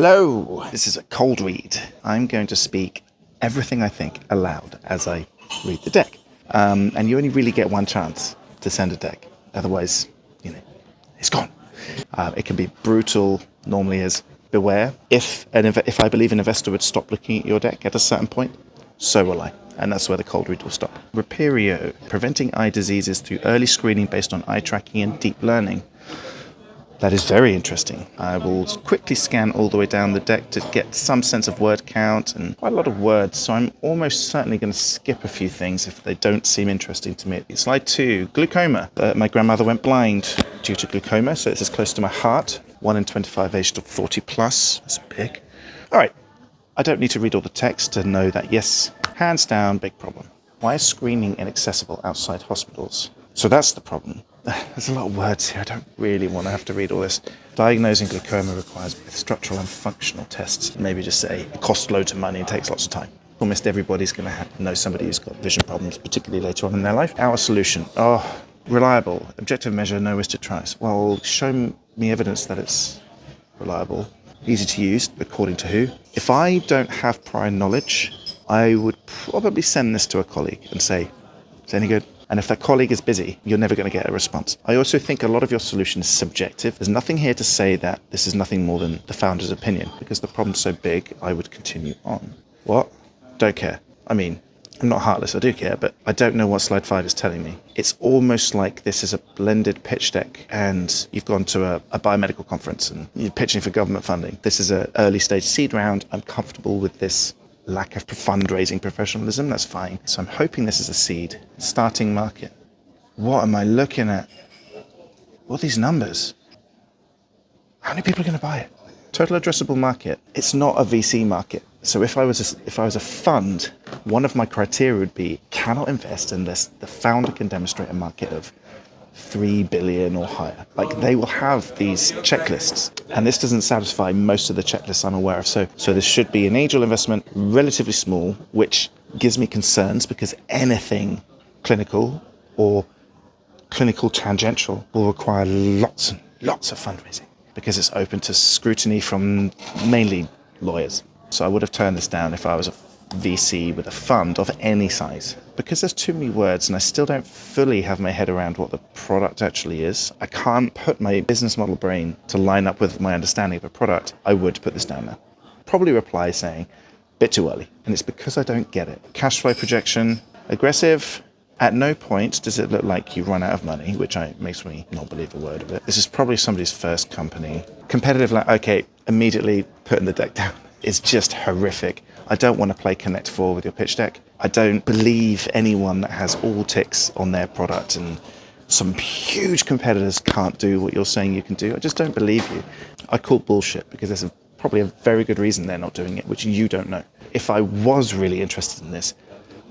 Hello, this is a cold read. I'm going to speak everything I think aloud as I read the deck. And you only really get one chance to send a deck. Otherwise, it's gone. It can be brutal, normally as beware. If I believe an investor would stop looking at your deck at a certain point, so will I. And that's where the cold read will stop. Reperio, preventing eye diseases through early screening based on eye tracking and deep learning. That is very interesting. I will quickly scan all the way down the deck to get some sense of word count and quite a lot of words, so I'm almost certainly going to skip a few things if they don't seem interesting to me. Slide 2, glaucoma. My grandmother went blind due to glaucoma, so this is close to my heart. 1 in 25 aged to 40 plus. That's big. All right, I don't need to read all the text to know that, yes, hands down, big problem. Why is screening inaccessible outside hospitals? So that's the problem. There's a lot of words here. I don't really want to have to read all this. Diagnosing glaucoma requires both structural and functional tests. Maybe just say it costs loads of money and takes lots of time. Almost everybody's going to know somebody who's got vision problems, particularly later on in their life. Our solution. Reliable. Objective measure, no risk to tries. Well, show me evidence that it's reliable. Easy to use, according to who? If I don't have prior knowledge, I would probably send this to a colleague and say, is it any good? And if that colleague is busy, you're never going to get a response. I also think a lot of your solution is subjective. There's nothing here to say that this is nothing more than the founder's opinion. Because the problem's so big, I would continue on. What? Don't care. I mean, I'm not heartless, I do care, but I don't know what slide 5 is telling me. It's almost like this is a blended pitch deck and you've gone to a biomedical conference and you're pitching for government funding. This is an early stage seed round. I'm comfortable with this lack of fundraising professionalism, that's fine. So I'm hoping this is a seed. Starting market. What am I looking at? What are these numbers? How many people are going to buy it? Total addressable market. It's not a VC market. So if I was a fund, one of my criteria would be cannot invest unless the founder can demonstrate a market of 3 billion or higher. Like they will have these checklists, and this doesn't satisfy most of the checklists I'm aware of. So this should be an angel investment, relatively small, which gives me concerns because anything clinical or clinical tangential will require lots and lots of fundraising because it's open to scrutiny from mainly lawyers. So I would have turned this down if I was a VC with a fund of any size. Because there's too many words and I still don't fully have my head around what the product actually is, I can't put my business model brain to line up with my understanding of a product, I would put this down now. Probably reply saying, bit too early. And it's because I don't get it. Cash flow projection, aggressive. At no point does it look like you run out of money, which makes me not believe a word of it. This is probably somebody's first company. Competitive, okay, immediately putting the deck down. It's just horrific. I don't want to play Connect 4 with your pitch deck. I don't believe anyone that has all ticks on their product and some huge competitors can't do what you're saying you can do. I just don't believe you. I call bullshit because there's probably a very good reason they're not doing it, which you don't know. If I was really interested in this,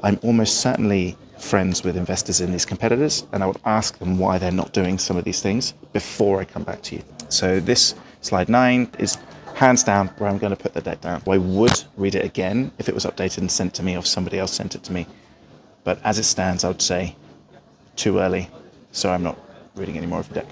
I'm almost certainly friends with investors in these competitors, and I would ask them why they're not doing some of these things before I come back to you. So this slide 9 is hands down where I'm going to put the deck down. I would read it again if it was updated and sent to me or if somebody else sent it to me. But as it stands, I would say too early, so I'm not reading any more of the deck.